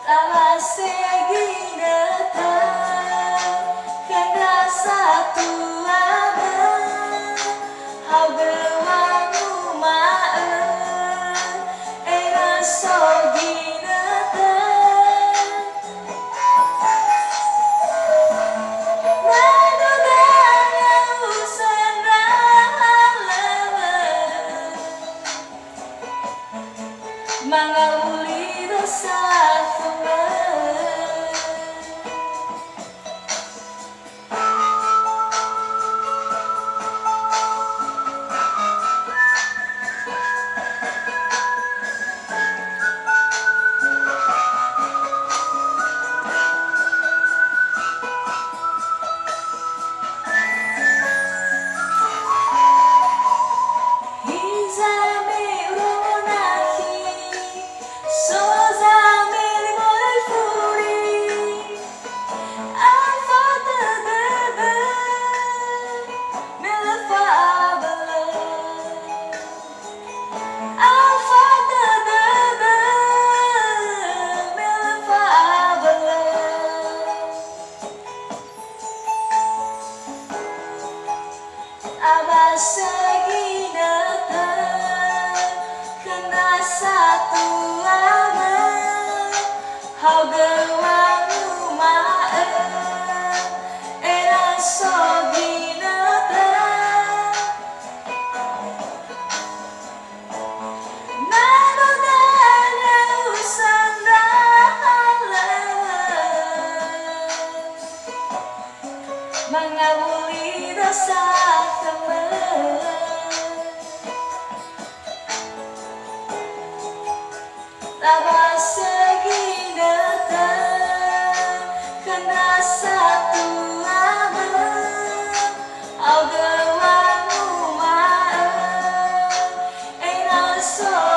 Tala seginata kena satu lama hau gewangu maan era soginata nadodana usana lama mangawuli dosa Abah seginata kena satu lama hau gewangu maan era soginata nadodana usanda mangawuli dosa Tabah seginata kena satu lama au gewangu maan era so